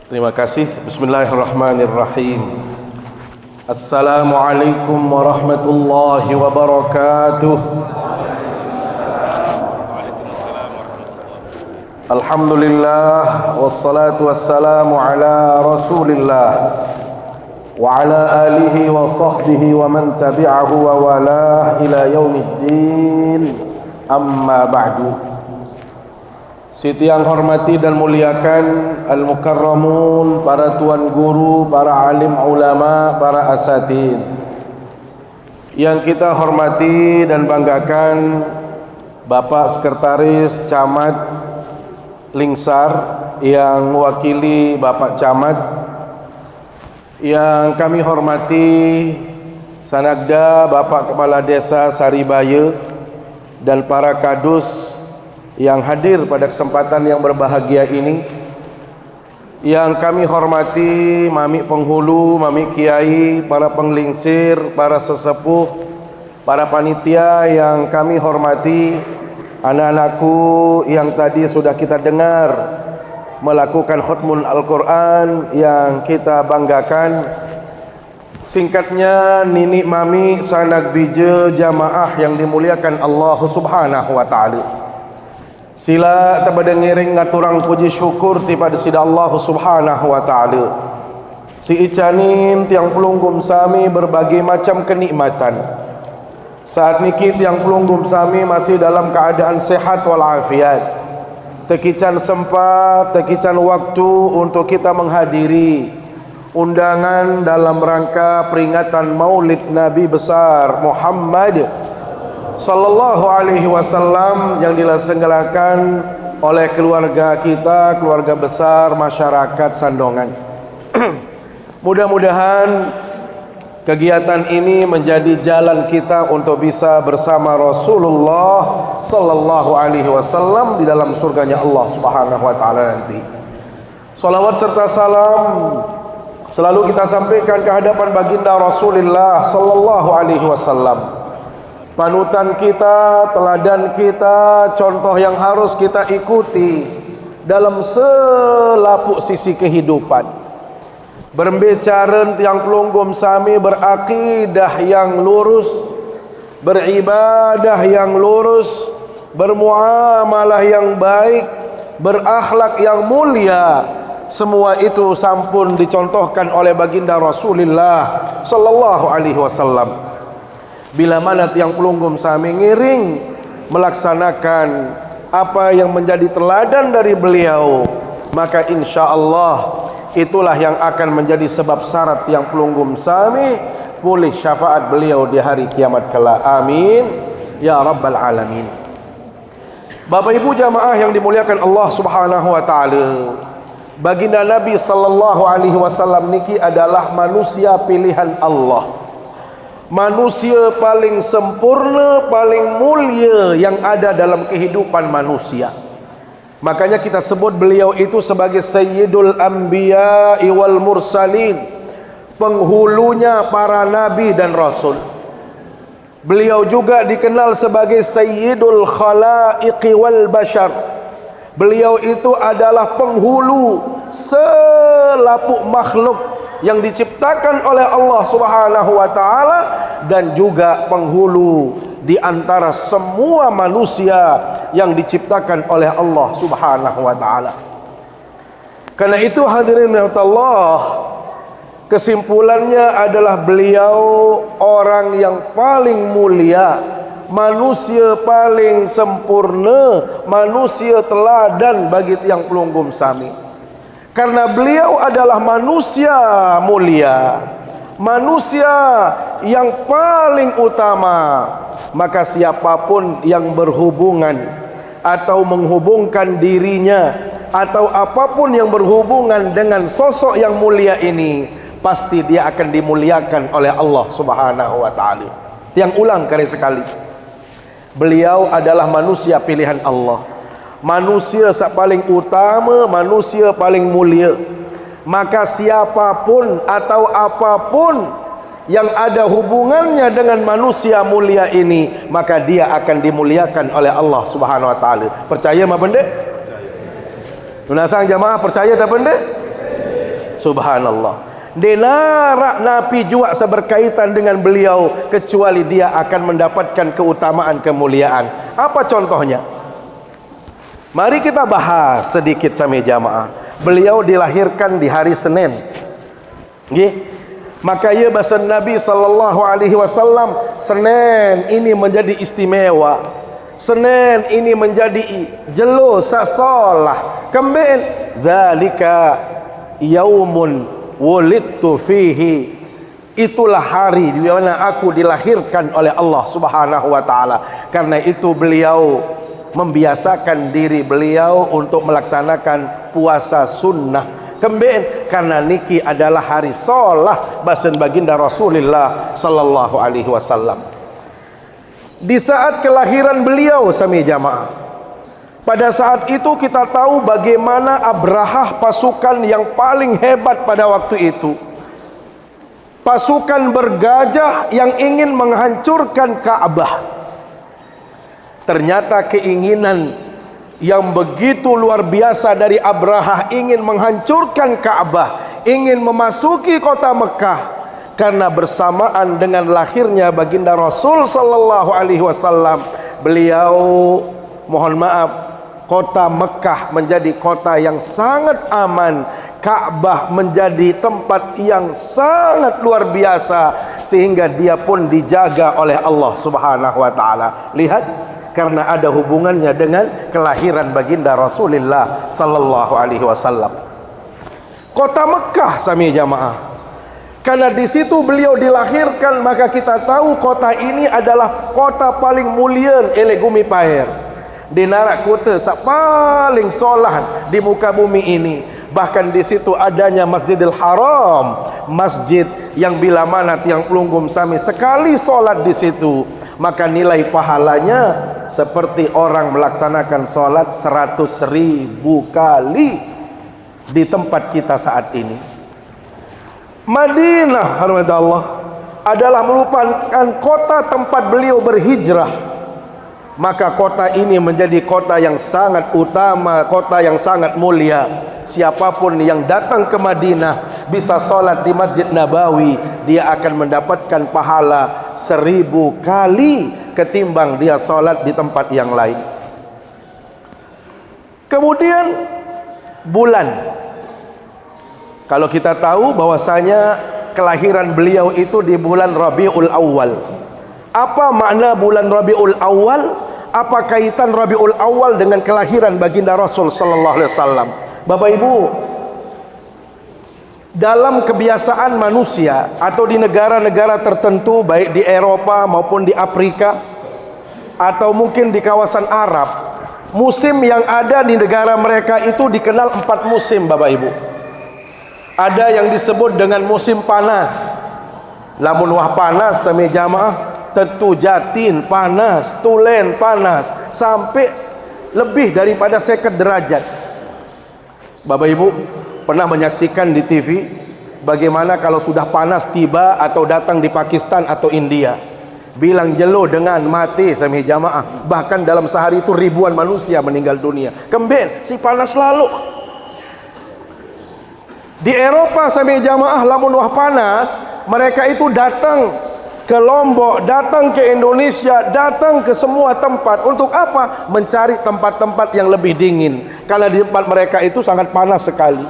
Terima kasih. Bismillahirrahmanirrahim. Assalamualaikum warahmatullahi wabarakatuh. Alhamdulillah wassalatu wassalamu ala Rasulillah wa ala alihi wa sahbihi wa man tabi'ahu wa walah ila yaumiddin. Amma ba'du. Siti yang hormati dan muliakan al-mukarramun, para tuan guru, para alim ulama, para asatid yang kita hormati dan banggakan, Bapak Sekretaris Camat Lingsar yang mewakili Bapak Camat, yang kami hormati Sanagda Bapak Kepala Desa Saribaya dan para kadus yang hadir pada kesempatan yang berbahagia ini, yang kami hormati Mami Penghulu, Mami Kiai, para penglingsir, para sesepuh, para panitia yang kami hormati, anak-anakku yang tadi sudah kita dengar melakukan khutmul Al-Quran yang kita banggakan. Singkatnya, Nini Mami Sanak Bija jamaah yang dimuliakan Allah Subhanahu wa Ta'ala. Sila kepada ngiring ngaturang puji syukur kepada sida Allah Subhanahu wa Ta'ala. Si icanin tiang pelunggum sami berbagai macam kenikmatan. Saat niki tiang pelunggum sami masih dalam keadaan sehat walafiat. Tekican sempat, tekican waktu untuk kita menghadiri undangan dalam rangka peringatan Maulid Nabi besar Muhammad Sallallahu alaihi wasallam yang dilaksanakan oleh keluarga kita, keluarga besar masyarakat Sandongan. Mudah-mudahan kegiatan ini menjadi jalan kita untuk bisa bersama Rasulullah Sallallahu alaihi wasallam di dalam surganya Allah Subhanahu wa Ta'ala nanti. Salawat serta salam selalu kita sampaikan ke hadapan baginda Rasulullah Sallallahu alaihi wasallam, panutan kita, teladan kita, contoh yang harus kita ikuti dalam selapuk sisi kehidupan. Berbicara yang pelunggum sami berakidah yang lurus, beribadah yang lurus, bermuamalah yang baik, berakhlak yang mulia. Semua itu sampun dicontohkan oleh baginda Rasulullah Sallallahu alaihi wasallam. Bila mana tiang pelunggum sami ngiring melaksanakan apa yang menjadi teladan dari beliau, maka insya Allah itulah yang akan menjadi sebab syarat tiang pelunggum sami pulih syafaat beliau di hari kiamat kelak. Amin ya rabbal alamin. Bapak ibu jamaah yang dimuliakan Allah Subhanahu wa Ta'ala, baginda Nabi Sallallahu alaihi wasallam niki adalah manusia pilihan Allah, manusia paling sempurna, paling mulia yang ada dalam kehidupan manusia. Makanya kita sebut beliau itu sebagai Sayyidul Anbiya wal Mursalin, penghulunya para nabi dan rasul. Beliau juga dikenal sebagai Sayyidul Khalaiqi wal Bashar. Beliau itu adalah penghulu selapuk makhluk yang diciptakan oleh Allah Subhanahu wa Ta'ala, dan juga penghulu di antara semua manusia yang diciptakan oleh Allah Subhanahu wa Ta'ala. Karena itu hadirin Allah, kesimpulannya adalah beliau orang yang paling mulia, manusia paling sempurna, manusia teladan bagi tiang pelunggum sami. Karena beliau adalah manusia mulia, manusia yang paling utama, maka siapapun yang berhubungan atau menghubungkan dirinya atau apapun yang berhubungan dengan sosok yang mulia ini, pasti dia akan dimuliakan oleh Allah Subhanahu wa Ta'ala. Yang ulang kali sekali, beliau adalah manusia pilihan Allah, manusia paling utama, manusia paling mulia. Maka siapapun atau apapun yang ada hubungannya dengan manusia mulia ini, maka dia akan dimuliakan oleh Allah Subhanahu wa Ta'ala. Percaya apa benda? Tunasang jamaah percaya tak benda? Subhanallah. Denarak napi jua seberkaitan dengan beliau kecuali dia akan mendapatkan keutamaan kemuliaan. Apa contohnya? Mari kita bahas sedikit sami jamaah. Beliau dilahirkan di hari Senin. Nggih. Maka ya bahasa Nabi sallallahu alaihi wasallam, Senin ini menjadi istimewa. Senin ini menjadi jelo sasolah. Kembali dzalika yaumun wulidtu fihi, itulah hari di mana aku dilahirkan oleh Allah Subhanahu wa taala. Karena itu beliau membiasakan diri beliau untuk melaksanakan puasa sunnah. Kembali karena niki adalah hari solah basen baginda Rasulullah sallallahu alaihi wasallam. Di saat kelahiran beliau sami jamaah, pada saat itu kita tahu bagaimana Abrahah, pasukan yang paling hebat pada waktu itu. Pasukan bergajah yang ingin menghancurkan Ka'bah. Ternyata keinginan yang begitu luar biasa dari Abrahah ingin menghancurkan Ka'bah, ingin memasuki kota Mekah. Karena bersamaan dengan lahirnya baginda Rasul sallallahu alaihi wasallam, beliau, mohon maaf, kota Mekah menjadi kota yang sangat aman, Ka'bah menjadi tempat yang sangat luar biasa, sehingga dia pun dijaga oleh Allah Subhanahu wa taala. Lihat, karena ada hubungannya dengan kelahiran baginda Rasulullah sallallahu alaihi wasallam. Kota Mekah sami jamaah. Karena di situ beliau dilahirkan, maka kita tahu kota ini adalah kota paling mulia ele gumi paher. Di narak kota paling solah di muka bumi ini. Bahkan di situ adanya Masjidil Haram, masjid yang bila mana tiang pelunggum sami sekali solat di situ, maka nilai pahalanya seperti orang melaksanakan solat 100.000 kali di tempat kita saat ini. Madinah Allah adalah merupakan kota tempat beliau berhijrah. Maka kota ini menjadi kota yang sangat utama, kota yang sangat mulia. Siapapun yang datang ke Madinah bisa sholat di Masjid Nabawi, dia akan mendapatkan pahala 1000 kali ketimbang dia sholat di tempat yang lain. Kemudian bulan, kalau kita tahu bahwasanya kelahiran beliau itu di bulan Rabiul Awal. Apa makna bulan Rabiul Awal? Apa kaitan Rabiul Awal dengan kelahiran baginda Rasul sallallahu alaihi wasallam? Bapak Ibu, dalam kebiasaan manusia atau di negara-negara tertentu, baik di Eropa maupun di Afrika atau mungkin di kawasan Arab, musim yang ada di negara mereka itu dikenal 4 musim Bapak Ibu. Ada yang disebut dengan musim panas. Lamun wah panas sami jamaah, tentu Jatin panas, Tulen panas, sampai lebih daripada 50 derajat. Bapak Ibu pernah menyaksikan di TV bagaimana kalau sudah panas tiba atau datang di Pakistan atau India, bilang jelo dengan mati sami jamaah. Bahkan dalam sehari itu ribuan manusia meninggal dunia. Kemben si panas lalu. Di Eropa sami jamaah lamun wah panas, mereka itu datang ke Lombok, datang ke Indonesia, datang ke semua tempat. Untuk apa? Mencari tempat-tempat yang lebih dingin. Karena di tempat mereka itu sangat panas sekali.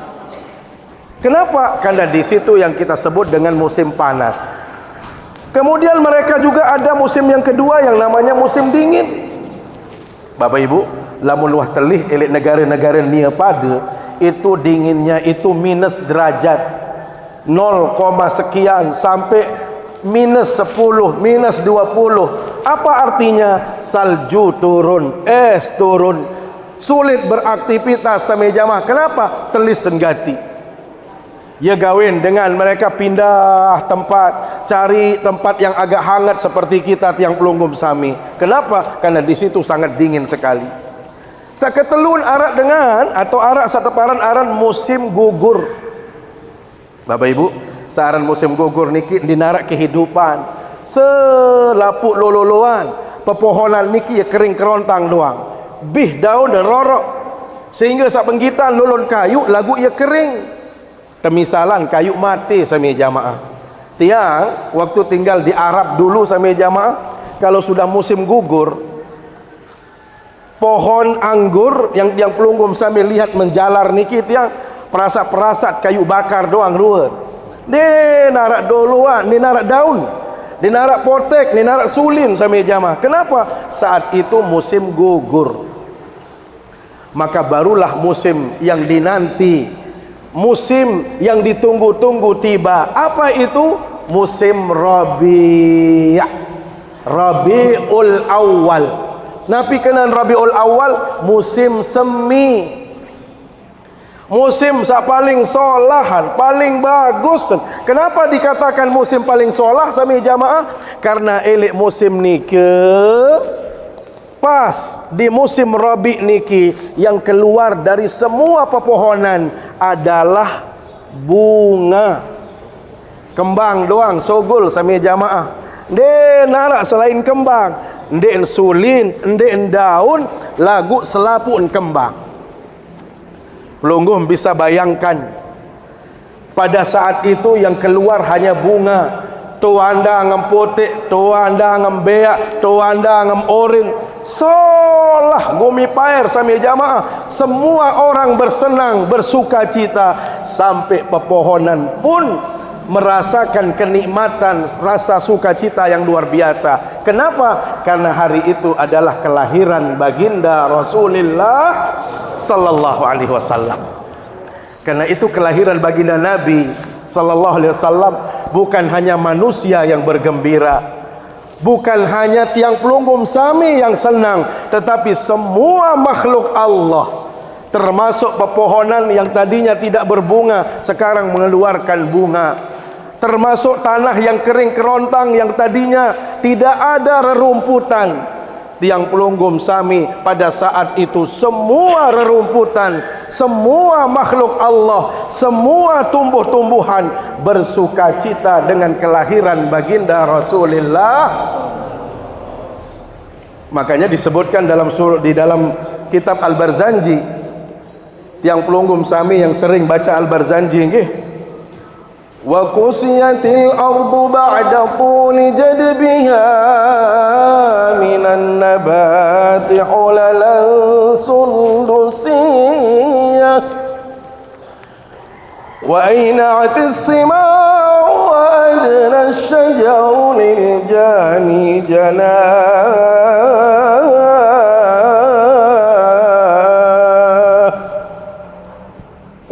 Kenapa? Karena di situ yang kita sebut dengan musim panas. Kemudian mereka juga ada musim yang kedua yang namanya musim dingin. Bapak Ibu, lamun wah telih elit negara-negara nia pada itu dinginnya itu minus derajat 0, sekian sampai minus 10, minus 20. Apa artinya? Salju turun, es turun, sulit beraktivitas sami jamaah. Kenapa? Telis senggati. Ya gawin dengan mereka pindah tempat, cari tempat yang agak hangat seperti kita tiang pelunggum sami. Kenapa? Karena di situ sangat dingin sekali. Saketelun arak dengan atau arak sateparan aran musim gugur. Bapak Ibu, searan musim gugur niki dinarak kehidupan. Selapuk lololoan, pepohonan niki ya kering kerontang doang. Bih daun dan rorok. Sehingga sak penggitan lolon kayu lagu ya kering. Temisalan kayu mati sami jamaah. Tiang waktu tinggal di Arab dulu sami jamaah, kalau sudah musim gugur, pohon anggur yang pelunggum sami lihat menjalar niki tiang perasat-perasat kayu bakar doang ruwet. Dia narak duluan, dia narak daun, dia narak potek, dia narak sulin sami jamaah. Kenapa? Saat itu musim gugur. Maka barulah musim yang dinanti, musim yang ditunggu-tunggu tiba. Apa itu? Musim Rabi', Rabiul Awal. Nabi kenal Rabiul Awal, musim semi, musim sak paling solahan, paling bagus. Kenapa dikatakan musim paling solah sami jamaah? Karena elik musim nike pas di musim Rabi niki, yang keluar dari semua pepohonan adalah bunga. Kembang doang sogul sami jamaah. Ndek narak selain kembang, ndek sulin, ndek daun, lagu selapun kembang. Pelungguh bisa bayangkan, pada saat itu yang keluar hanya bunga. Tuanda ngam potek, tuanda ngam beak, tuanda ngam orin. Solah bumi pair sami jamaah. Semua orang bersenang, bersuka cita, sampai pepohonan pun merasakan kenikmatan rasa sukacita yang luar biasa. Kenapa? Karena hari itu adalah kelahiran baginda Rasulullah sallallahu alaihi wasallam. Karena itu kelahiran baginda Nabi sallallahu alaihi wasallam bukan hanya manusia yang bergembira, bukan hanya tiang pelunggum sami yang senang, tetapi semua makhluk Allah, termasuk pepohonan yang tadinya tidak berbunga sekarang mengeluarkan bunga, termasuk tanah yang kering kerontang yang tadinya tidak ada rerumputan. Tiang pelunggum sami pada saat itu semua rerumputan, semua makhluk Allah, semua tumbuh-tumbuhan bersukacita dengan kelahiran baginda Rasulullah. Makanya disebutkan di dalam kitab Al-Barzanji, tiang pelunggum sami yang sering baca Al-Barzanji nggih, wa qusiyatil ardu ba'da tuli jadbiha minan nabati hulalan sundusiyah wa ayna'atis thimar wa adna asyajar lil jani janah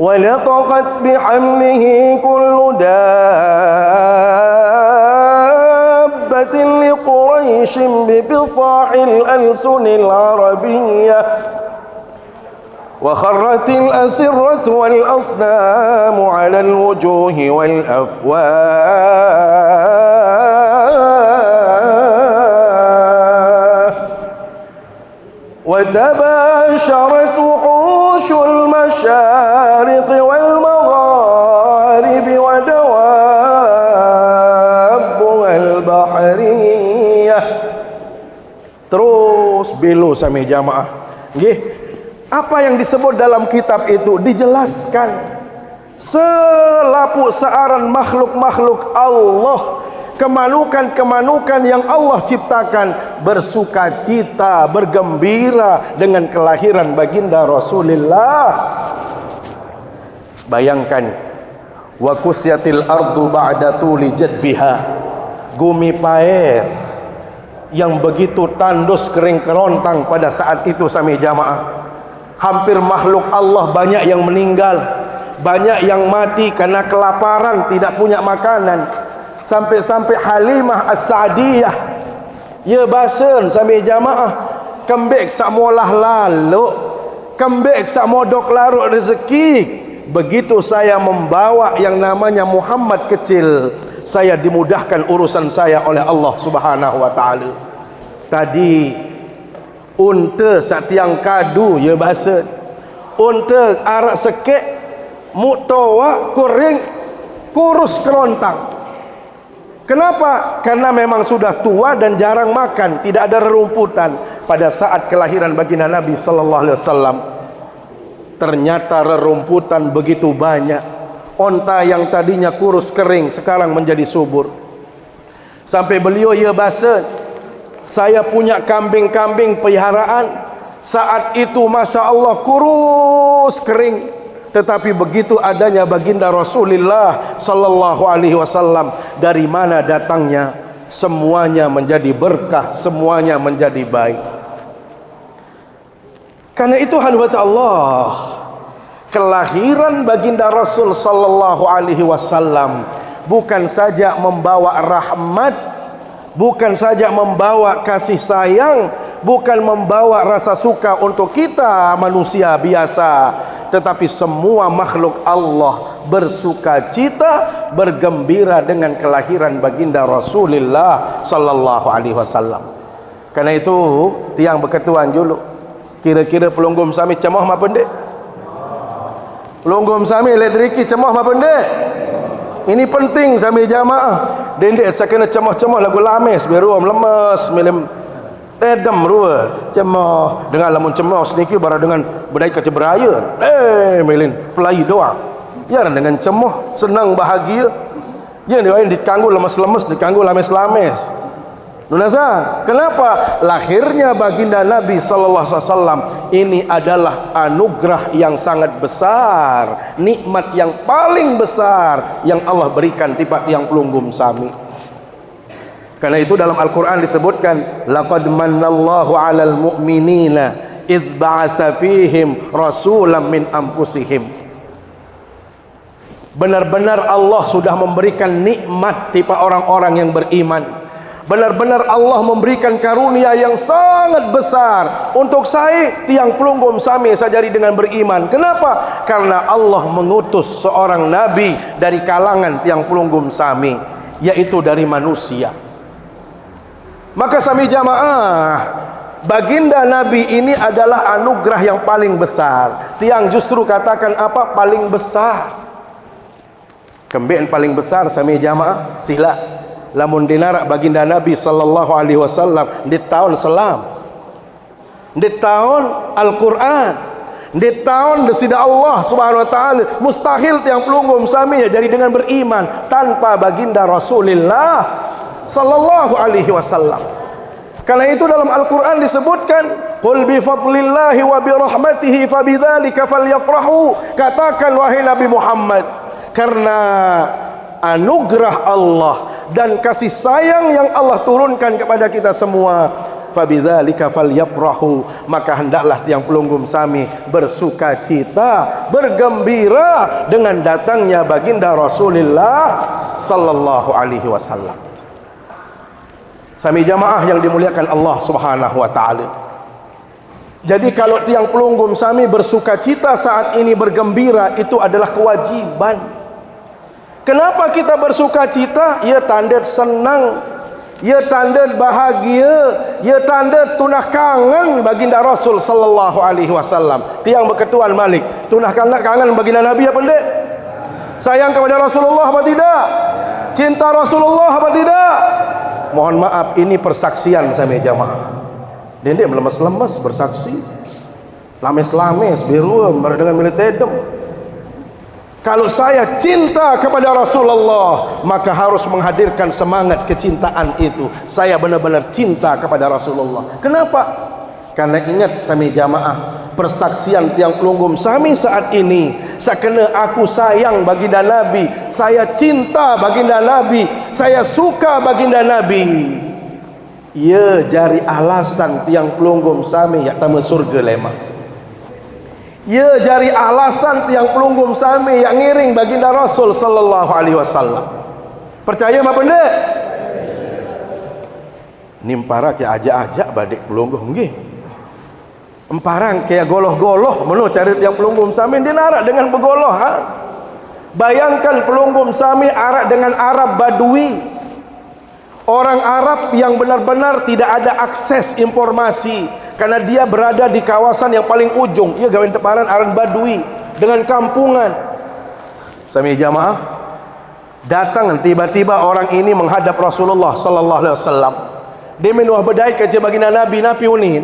wa laqat bihamlihi kullu dabbatin liquraishin bibisahil alsunil arabiyyah wa kharratil asirratu wal asnamu ala alwujuhi wal afwah wa tabasharat wuhushul masyariq wal magharib wa dawab wal bahriyah. Terus belo sami jamaah nggih. Apa yang disebut dalam kitab itu dijelaskan. Selaput searan makhluk-makhluk Allah, kemanukan-kemanukan yang Allah ciptakan bersukacita, bergembira dengan kelahiran baginda Rasulullah. Bayangkan, wa kusyatil ardu ba'da tuli jadbiha, bumi pair yang begitu tandus kering kerontang pada saat itu sami jamaah. Hampir makhluk Allah banyak yang meninggal, banyak yang mati karena kelaparan, tidak punya makanan. Sampai-sampai Halimah As-Sa'diyah, ya basen sami jamaah, kembek sak molah lalu, kembek sak modok larut rezeki. Begitu saya membawa yang namanya Muhammad kecil, saya dimudahkan urusan saya oleh Allah Subhanahu wa taala. Tadi unta sak tiang kadu ya bahasa, unta arak sekek muktawa kuring kurus kerontang. Kenapa? Karena memang sudah tua dan jarang makan, tidak ada rerumputan. Pada saat kelahiran baginda Nabi sallallahu alaihi wasallam, ternyata rerumputan begitu banyak. onta yang tadinya kurus kering sekarang menjadi subur. Sampai beliau ia bahasa, saya punya kambing-kambing peliharaan, saat itu Masya Allah kurus kering, tetapi begitu adanya baginda Rasulullah sallallahu alaihi wasallam, dari mana datangnya? Semuanya menjadi berkah, semuanya menjadi baik. Karena itu hadirat Allah, kelahiran baginda Rasul sallallahu alaihi wasallam bukan saja membawa rahmat, bukan saja membawa kasih sayang, bukan membawa rasa suka untuk kita manusia biasa, tetapi semua makhluk Allah bersuka cita, bergembira dengan kelahiran baginda Rasulullah sallallahu alaihi wasallam. Karena itu tiang berketuan dulu, kira-kira pelunggum sami cemah apa pendek? Pelunggum sami elektriki cemah apa pendek? Ini penting sami jamaah. Dendek saya kena cemah-cemah lagu lames biar ruam lemas milim tedem rua cemah dengan lamun cemah sedikit bara dengan bedai kaca beraya melin pelai doa ya dengan cemah senang bahagia ya dia dikanggu lemes-lemes, dikanggu lames-lames. Nunasa, kenapa? Lahirnya baginda Nabi sallallahu alaihi wasallam ini adalah anugerah yang sangat besar, nikmat yang paling besar yang Allah berikan tiap tiang pelunggum sami. Karena itu dalam Al-Quran disebutkan, laqad mannallahu 'alal mu'minina idz ba'atsa fihim rasulan min anfusihim. Benar-benar Allah sudah memberikan nikmat kepada orang-orang yang beriman. Benar-benar Allah memberikan karunia yang sangat besar untuk saya tiang pelunggum sami sajari dengan beriman. Kenapa? Karena Allah mengutus seorang nabi dari kalangan tiang pelunggum sami, yaitu dari manusia. Maka sami jamaah, baginda Nabi ini adalah anugerah yang paling besar. Tiang justru katakan apa? Paling besar. Kembeen paling besar sami jamaah, sila lamun dinarak baginda Nabi sallallahu alaihi wasallam di tahun selam, di tahun Al-Quran, di tahun desida Allah subhanahu wa ta'ala, mustahil tiang pelunggum sami ya jadi dengan beriman tanpa baginda Rasulullah sallallahu alaihi wasallam. Karena itu dalam Al-Quran disebutkan, qul bi fadlillahi wa bi rahmatihi fabidzalika falyafrahu, katakan wahai Nabi Muhammad, karena anugerah Allah dan kasih sayang yang Allah turunkan kepada kita semua, fabidzalika falyafrahu, maka hendaklah tiang pelunggum sami bersuka cita, bergembira dengan datangnya baginda Rasulullah sallallahu alaihi wasallam. Sami jamaah yang dimuliakan Allah subhanahu wa ta'ala, jadi kalau tiang pelunggum sami bersuka cita saat ini, bergembira, itu adalah kewajiban. Kenapa kita bersuka cita? Ya tanda senang, ya tanda bahagia, ya tanda tunah kangen baginda Rasul sallallahu alaihi wasallam. Tiang berketuan Malik, tunah kangen baginda Nabi apa tidak? Sayang kepada Rasulullah apa tidak? Cinta Rasulullah apa tidak? Mohon maaf, ini persaksian sami jamaah. Dendek melemes-lemes bersaksi, lames-lames biru dengan milik tedem. Kalau saya cinta kepada Rasulullah, maka harus menghadirkan semangat kecintaan itu. Saya benar-benar cinta kepada Rasulullah. Kenapa? Karena ingat sami jamaah, persaksian tiang pelunggum sami saat ini, sakena aku sayang baginda Nabi, saya cinta baginda Nabi, saya suka baginda Nabi. Ia jari alasan tiang pelunggum sami yak tama surga lemah. Ia jari alasan tiang pelunggum sami yang ngiring baginda Rasul sallallahu alaihi wasallam. Percaya apa benda? Nimpara ke ajak-ajak badik pelunggum nggih. Emparang kayak goloh-goloh menu cari tiang pelunggum sami dia narak dengan bergoloh. Bayangkan pelunggum sami arak dengan Arab Badui, orang Arab yang benar-benar tidak ada akses informasi karena dia berada di kawasan yang paling ujung. Ia gawe teparan aran Badui dengan kampungan. Sami jamaah, datang tiba-tiba orang ini menghadap Rasulullah sallallahu alaihi wasallam. Dia menuah bedai kerja baginda Nabi, Nabi unin,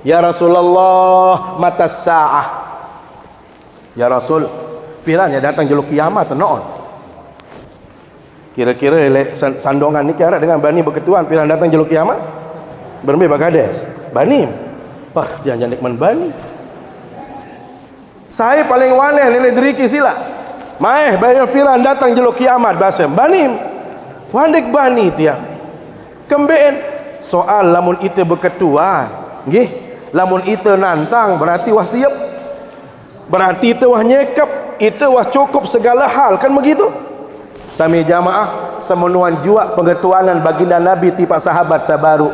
ya Rasulullah, mata sa'ah. Ya Rasul, Piranya datang jeluk kiamat non. Kira-kira sandongan ni kira dengan bani berketuan piran datang jeluk kiamat. Bermbe bagades. Bani. Wah, jangan nikman bani. Saya paling wane nilai deriki sila. Maeh bayar piran datang jeluk kiamat basem. Bani. Wandik bani dia. Kembeen soal lamun ite berketuan. Nggih. Lamun ite nantang berarti wah siap. Berarti ite wah nyekap. Ite wah cukup segala hal. Kan begitu? Sami jamaah semenuan jua pengetuanan baginda Nabi tipa sahabat sabaru.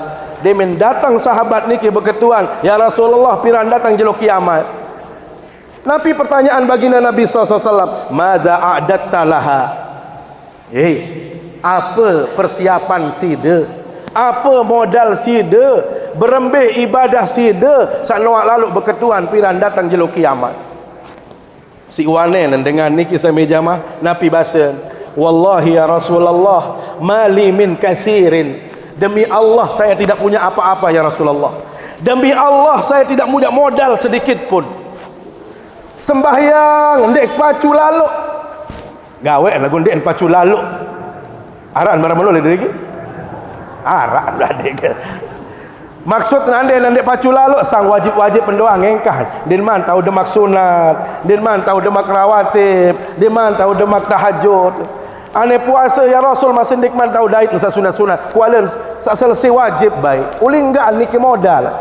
Dia mendatang sahabat niki berketuan, ya Rasulullah piran datang jeluk kiamat. Nabi pertanyaan baginda Nabi SAW, "Madza a'datta laha?" Apa persiapan sida? Apa modal sida? Berembe ibadah sida sak noak lalu berketuan piran datang jeluk kiamat. Si wanen dengan niki sami jamaah Nabi basen, "Wallahi ya Rasulullah, mali min kathirin." Demi Allah saya tidak punya apa-apa ya Rasulullah. Demi Allah saya tidak punya modal sedikit pun. Sembahyang ndek pacu lalu. Gawe lagu ndek pacu lalu. Aran barang malu lagi. Aran adek. Maksud nande pacu lalu sang wajib-wajib pendoa ngengkah. Din man tahu demak sunat, din man tahu demak rawatib, din man tahu demak tahajud. Ane puasa ya Rasul masih nikmat tahu daid sa sunat-sunat. Kualen sak selesai wajib baik. Uling enggak niki modal.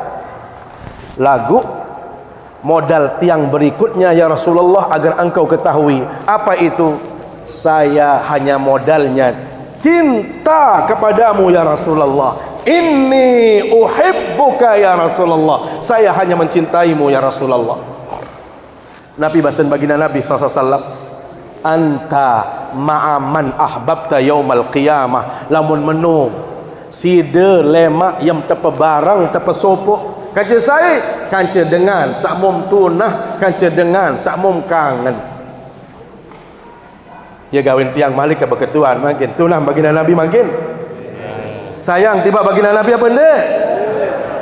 Lagu modal tiang berikutnya ya Rasulullah agar engkau ketahui apa itu? Saya hanya modalnya cinta kepadamu ya Rasulullah. Inni uhibbuka ya Rasulullah. Saya hanya mencintaimu ya Rasulullah. Nabi basen baginda Nabi SAW, anta ma'aman ahbabta yaumal qiyamah. Lamun menung sida lemak yang tepe barang tepe sopok kaca saya kaca dengan sakmum tunah, kaca dengan sakmum kangen. Ya gawin tiang malik ke berketuan makin tunah baginda Nabi makin sayang tiba baginda Nabi apa ndak?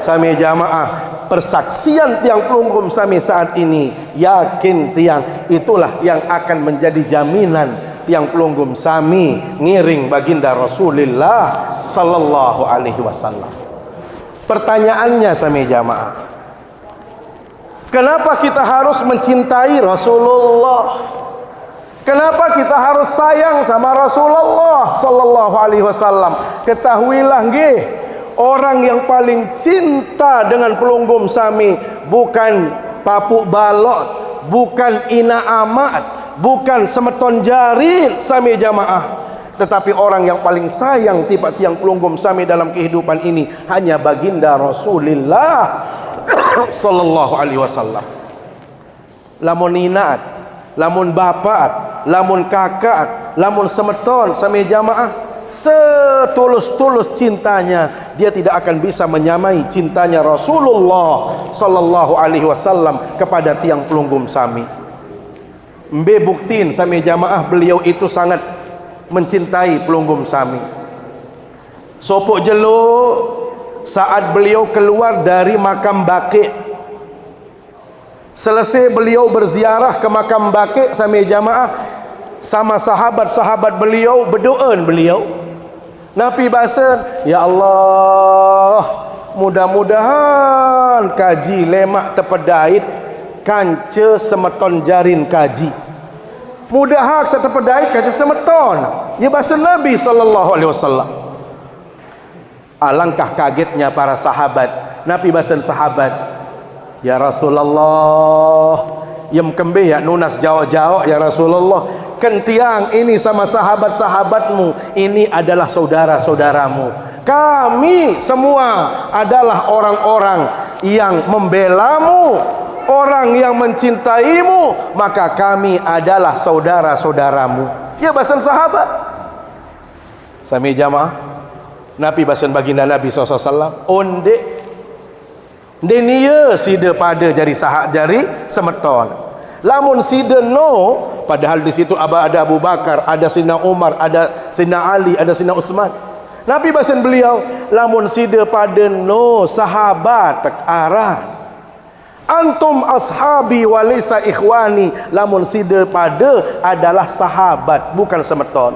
Sami jamaah persaksian tiang pelunggum sami saat ini yakin tiang itulah yang akan menjadi jaminan tiang pelunggum sami ngiring baginda Rasulullah sallallahu alaihi wasallam. Pertanyaannya sami jamaah, kenapa kita harus mencintai Rasulullah? Kenapa kita harus sayang sama Rasulullah sallallahu alaihi wasallam? Ketahuilah nggih, orang yang paling cinta dengan pelunggum sami bukan papuk balot, bukan ina amat, bukan semeton jari sami jamaah, tetapi orang yang paling sayang tiba tiang pelunggum sami dalam kehidupan ini hanya baginda Rasulullah sallallahu alaihi wasallam. Lamun inat, lamun bapak, lamun kakak, lamun semeton sami jamaah, setulus-tulus cintanya dia tidak akan bisa menyamai cintanya Rasulullah sallallahu alaihi wasallam kepada tiang pelunggum sami. Mbe buktiin sami jamaah beliau itu sangat mencintai pelunggum sami. Sopok jelo saat beliau keluar dari makam Baqi', selesai beliau berziarah ke makam Baqi' sami jamaah sama sahabat-sahabat beliau berdoa beliau. Nabi basen, ya Allah, mudah-mudahan kaji lemak tepedait kanca semeton jarin kaji. Mudah setepedait kanca semeton. Ya basen Nabi sallallahu alaihi wasallam. Alangkah kagetnya para sahabat. Nabi basen sahabat, ya Rasulullah, yang kembe ya nunas jauh-jauh ya Rasulullah. Kentiang ini sama sahabat-sahabatmu ini adalah saudara-saudaramu. Kami semua adalah orang-orang yang membelamu, orang yang mencintaimu, maka kami adalah saudara-saudaramu. Ya bahasan sahabat sami jamaah. Nabi bahasan baginda Nabi SAW, onde denia sida pada jari sahat jari semeton. Lamun sida no, padahal di situ ada Abu Bakar, ada Sina Umar, ada Sina Ali, ada Sina Uthman. Nabi bahasan beliau, lamun sida pada no sahabat tak arah. Antum ashabi walaysa ikhwani. Lamun sida pada adalah sahabat, bukan semeton.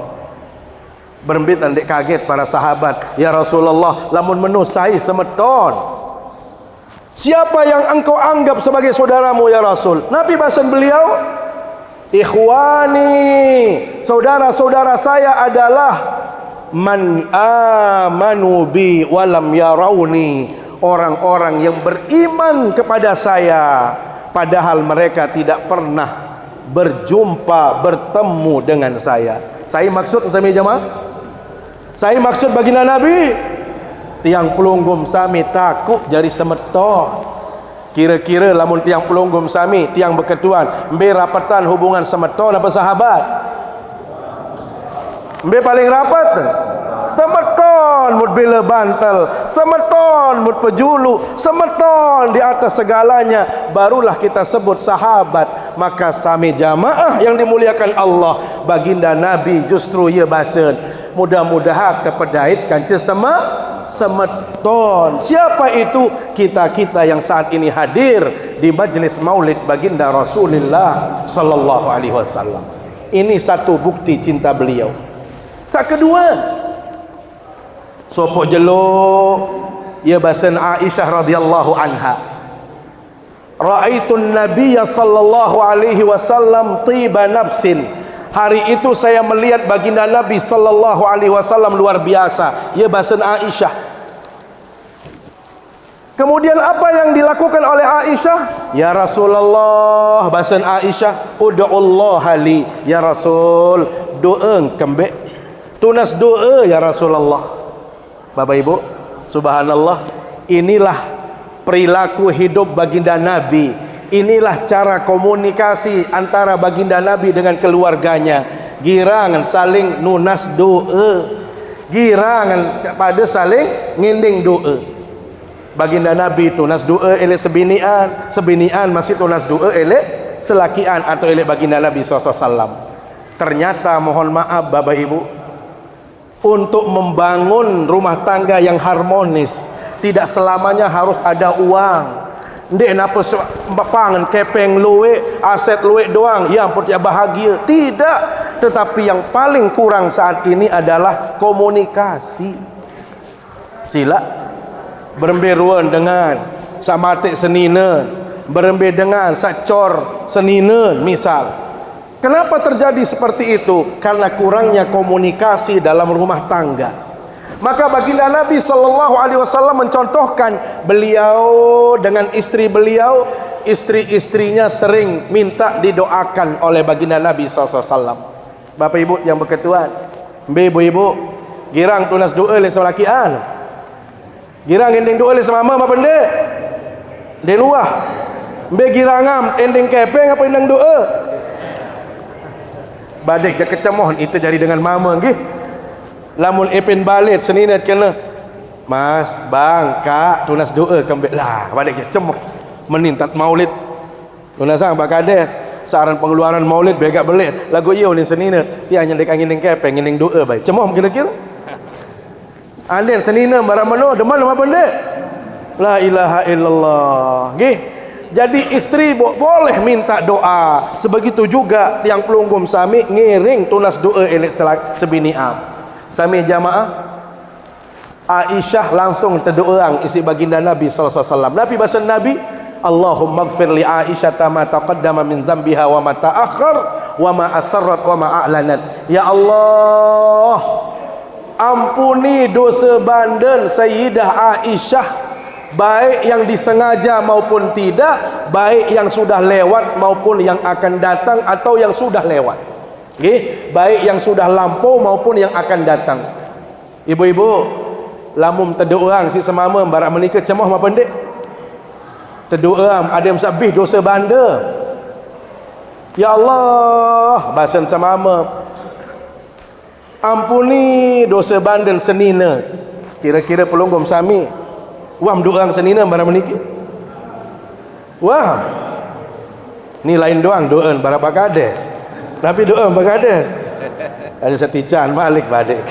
Berembit andek kaget para sahabat, ya Rasulullah, lamun menusai semeton. Siapa yang engkau anggap sebagai saudaramu ya Rasul? Nabi bahasan beliau, ikhwani, saudara-saudara saya adalah man amanu bi walam yarawni, orang-orang yang beriman kepada saya padahal mereka tidak pernah berjumpa, bertemu dengan saya. Saya maksud sami jamaah, saya maksud baginda Nabi, tiang pelunggum sami takut jadi semeton. Kira-kira lamun tiang pelunggum sami, tiang berketuan, mbe rapatan hubungan semeton apa sahabat? Mbe paling rapat semeton mut bila bantal, semeton mut pejulu, semeton di atas segalanya, barulah kita sebut sahabat. Maka sami jamaah yang dimuliakan Allah, baginda Nabi justru ia bahasan mudah-mudahan kepedait kanca semeton. Siapa itu? Kita-kita yang saat ini hadir di majlis maulid baginda Rasulullah sallallahu alaihi wasallam. Ini satu bukti cinta beliau. Sak kedua, sopok jelo ya bahasan Aisyah radhiyallahu anha. Ra'aitun nabiyya sallallahu alaihi wasallam tiba nafsin. Hari itu saya melihat baginda Nabi sallallahu alaihi wasallam luar biasa. Ya bahasan Aisyah. Kemudian apa yang dilakukan oleh Aisyah? Ya Rasulullah, bahasan Aisyah, ud'ullaha li, ya Rasul, doa kembek. Tunas doa ya Rasulullah. Bapak Ibu, subhanallah, inilah perilaku hidup baginda Nabi. Inilah cara komunikasi antara baginda Nabi dengan keluarganya. Girangan saling nunas doa, girangan kepada saling nginding doa. Baginda Nabi tunas doa elek sebinian, sebinian masih tunas doa elek selakian atau elek baginda Nabi SAW. Ternyata mohon maaf Bapak Ibu, untuk membangun rumah tangga yang harmonis tidak selamanya harus ada uang. Ndek napa pangan kepeng luwe, aset luwe doang yang pun dia bahagia. Tidak, tetapi yang paling kurang saat ini adalah komunikasi. Sila beremberuan dengan samatik senina, berembe dengan sacor senina misal. Kenapa terjadi seperti itu? Karena kurangnya komunikasi dalam rumah tangga. Maka baginda Nabi sallallahu alaihi wasallam mencontohkan beliau dengan istri beliau, istri-istrinya sering minta didoakan oleh baginda Nabi sallallahu alaihi wasallam. Bapak Ibu yang berketuan, ibu-ibu, girang tunas doa le selakian. Girang ending doa le semama apa benda? De luah. Mbe girangam ending kepeng apa ending doa? Badek je kecemoh itu jadi dengan mama nggih. Lamun epin balik seninat kena mas bang kak tunas doa kembali lah balik je cemoh menintat maulid tunas sang pak kades saran pengeluaran maulid begak belit lagu iyo ni seninat dia hanya dek angin ke pengen doa baik cemoh kira-kira anden senina barang mano deman apa benda la ilaha illallah nggih. Jadi istri boleh minta doa, sebegitu juga yang pelunggum sami ngiring tunas doa elek sebiniam. Sami jamaah, Aisyah langsung terdoa isi baginda Nabi sallallahu alaihi wasallam. Nabi bahasa Nabi, Allahumma ighfir li Aisyah ma taqaddama min dhanbiha wa ma ta'akhkhar wa ma asarrat wa ma a'lanat. Ya Allah, ampuni dosa bandan Sayyidah Aisyah, baik yang disengaja maupun tidak, baik yang sudah lewat maupun yang akan datang atau yang sudah lewat. Okay? Baik yang sudah lampau maupun yang akan datang. Ibu-ibu, lamum terdoa si semama barak menikah cemoh apa pendek? Terdoa ada yang sabih dosa banda. Ya Allah, bahasan semama, ampuni dosa bandan senina. Kira-kira pelunggum sami wam doa senina barak menikah. Wah, ni lain doang doa barak bakades. Tapi doa bagada ada setican malik badik.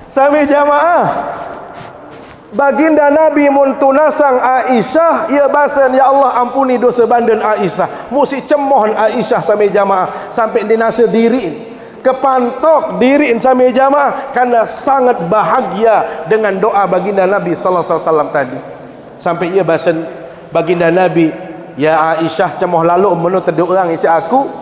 Sami jamaah, Baginda Nabi mun tunasang Aisyah, ia basan, ya Allah ampuni dosa bandan Aisyah. Musi cemohon Aisyah sampai jamaah sampai dinasa diri kepantok diri sampai jamaah karena sangat bahagia dengan doa baginda Nabi sallallahu alaihi wasallam tadi. Sampai ia basan baginda Nabi, ya Aisyah cemoh lalu menu teduk orang isi aku.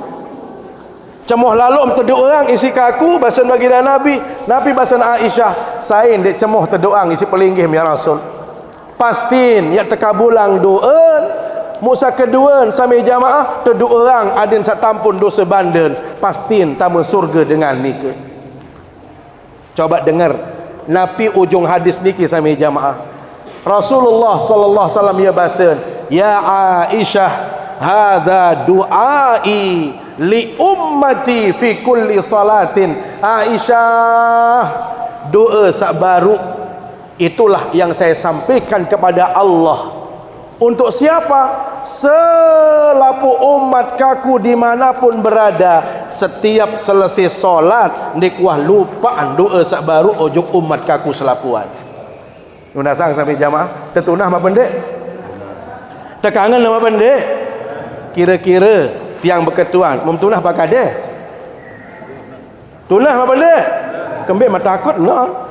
Cemoh lalu teduk orang isi kaku basan baginda Nabi. Nabi basan Aisyah, sain dek cemoh teduk orang isi pelinggih ya Rasul. Pastin ya tekabulang doa. Musa kedua sampai jamaah teduk orang adin satampun dosa bandan, pastin tamu surga dengan niki. Coba dengar napi ujung hadis niki sampai jamaah. Rasulullah sallallahu alaihi wasallam ya basan, ya Aisyah, hadza du'ai li ummati fi kulli salatin. Aisyah, doa sak baru itulah yang saya sampaikan kepada Allah. Untuk siapa? Selapu umat kaku dimanapun berada, setiap selesai solat dikuah lupaan doa sak baru ojok umat kaku selapuan. Nuna sang sampai jamaah tetunah apa pendek? Tekangan nama pendek? Kira-kira tiang berketuan memtunah pak kades? Tunah apa pendek? Kembali mata takut no.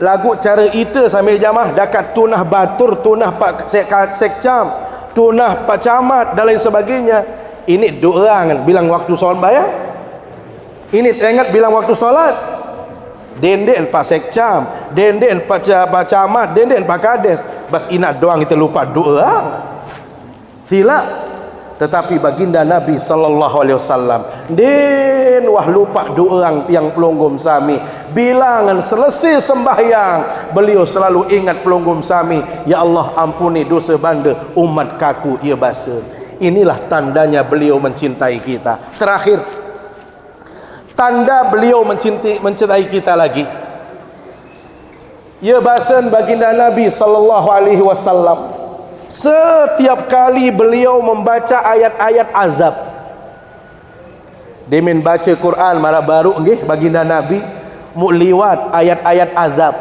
Lagu cara itu sambil jamaah dekat tunah batur, tunah pak sekcam, tunah pak camat dan lain sebagainya. Ini doa kan bilang waktu solat bayar. Ini teringat bilang waktu solat. Denden pak sekcam, denden pak camat, denden pak kades. Bas inat doang kita lupa doa. Sila. Tetapi baginda Nabi sallallahu alaihi wasallam den wah lupa doa tiang pelonggom sami. Bilangan selesai sembahyang beliau selalu ingat pelonggom sami, ya Allah ampuni dosa banda umat kaku ia basa. Inilah tandanya beliau mencintai kita. Terakhir, tanda beliau mencintai kita lagi, ia basan baginda Nabi sallallahu alaihi wasallam setiap kali beliau membaca ayat-ayat azab. Dia baca Quran mara baru nggih baginda Nabi mu liwat ayat-ayat azab.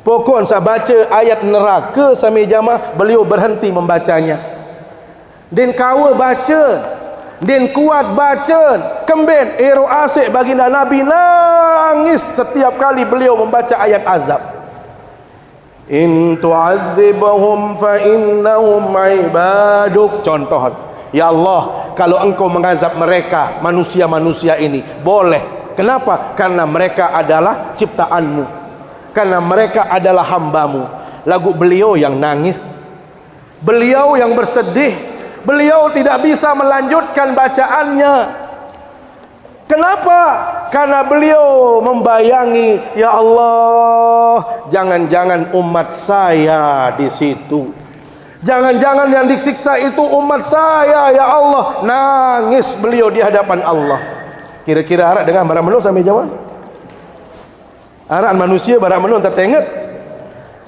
Pokon saya baca ayat neraka sampai jamaah beliau berhenti membacanya. Den kawa baca, den kuat baca, kemben ero asik baginda Nabi nangis setiap kali beliau membaca ayat azab. In tu'adzibhum fa innahum ibaduk. Contoh, ya Allah kalau engkau mengazab mereka manusia-manusia ini boleh. Kenapa? Karena mereka adalah ciptaanmu, karena mereka adalah hambamu. Lagu beliau yang nangis, beliau yang bersedih, beliau tidak bisa melanjutkan bacaannya. Kenapa? Karena beliau membayangi, ya Allah, jangan-jangan umat saya di situ, jangan-jangan yang disiksa itu umat saya, ya Allah. Nangis beliau di hadapan Allah. Kira-kira harap dengan barang menung sampai jawab. Harap manusia barang menung tak tengok.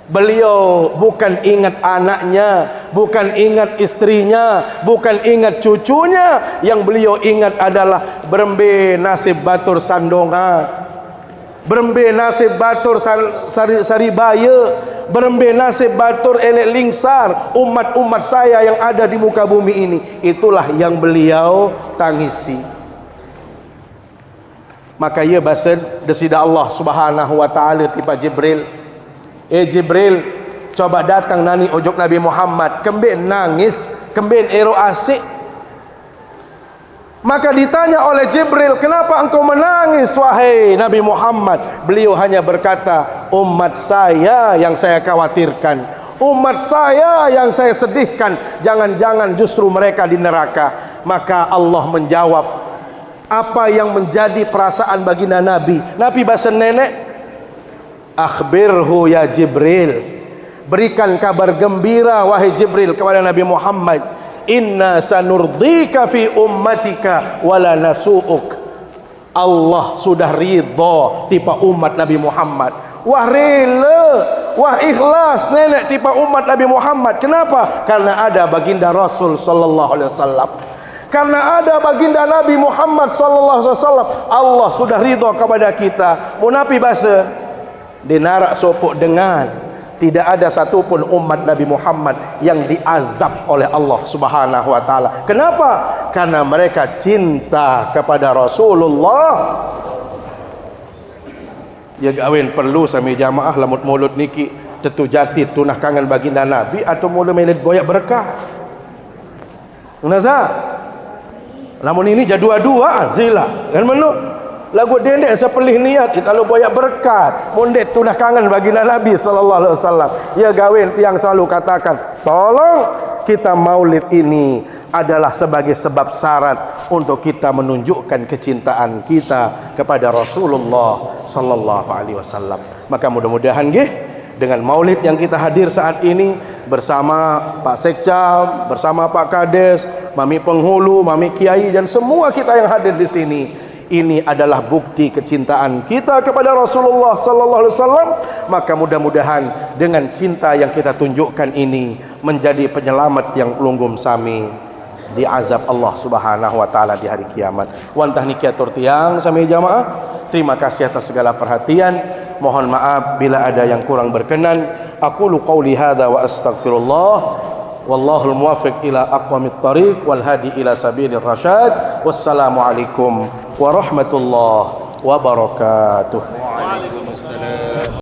Beliau bukan ingat anaknya, bukan ingat istrinya, bukan ingat cucunya. Yang beliau ingat adalah berembe nasib batur sandonga, berembe nasib batur saribaya, berembe nasib batur elek lingsar, umat-umat saya yang ada di muka bumi ini. Itulah yang beliau tangisi. Maka ia bahasa desida Allah subhanahu wa ta'ala tiba Jibril, Jibril coba datang nani ojok Nabi Muhammad, kemben nangis, kemben ero asik. Maka ditanya oleh Jibril, kenapa engkau menangis wahai Nabi Muhammad? Beliau hanya berkata, umat saya yang saya khawatirkan, umat saya yang saya sedihkan, jangan-jangan justru mereka di neraka. Maka Allah menjawab apa yang menjadi perasaan baginda Nabi. Nabi bahasa nenek, akhbirhu ya Jibril, berikan kabar gembira wahai Jibril kepada Nabi Muhammad, inna sanurdika fi ummatika wala nasu'uk. Allah sudah ridha tipa umat Nabi Muhammad. Wah rela, wah ikhlas nenek tipa umat Nabi Muhammad. Kenapa? Karena ada baginda Rasul sallallahu alaihi wasallam. Karena ada baginda Nabi Muhammad sallallahu alaihi wasallam, Allah sudah ridha kepada kita. Munafi bahasa dinarak sopok dengan tidak ada satupun umat Nabi Muhammad yang diazab oleh Allah Subhanahu wa taala. Kenapa? Karena mereka cinta kepada Rasulullah. Ya gawin perlu sami jamaah lamut mulut niki tetu jati tunah kangen baginda Nabi atau mula melet goyak berkah. Unaza. Namun ini jadua-duaan zila. Kan menu lagu dendek sepelih niat kalau goyak berkat mundet tunah kangen baginda Nabi sallallahu alaihi wasallam. Ya gawin tiang selalu katakan, tolong kita maulid ini adalah sebagai sebab syarat untuk kita menunjukkan kecintaan kita kepada Rasulullah sallallahu alaihi wasallam. Maka mudah-mudahan nggih dengan maulid yang kita hadir saat ini bersama Pak Sekcam, bersama Pak Kades, Mami Penghulu, Mami Kiai dan semua kita yang hadir di sini, ini adalah bukti kecintaan kita kepada Rasulullah sallallahu alaihi wasallam. Maka mudah-mudahan dengan cinta yang kita tunjukkan ini menjadi penyelamat yang lunggum sami di azab Allah Subhanahu wa taala di hari kiamat. Wantah niki atur tiang sami jamaah. Terima kasih atas segala perhatian. Mohon maaf bila ada yang kurang berkenan. Aqulu qauli hadza wa astaghfirullah. Wallahul muwaffiq ila aqwamit thariq wal hadi ila sabilir rasyad. Wassalamu alaikum warahmatullahi wabarakatuh.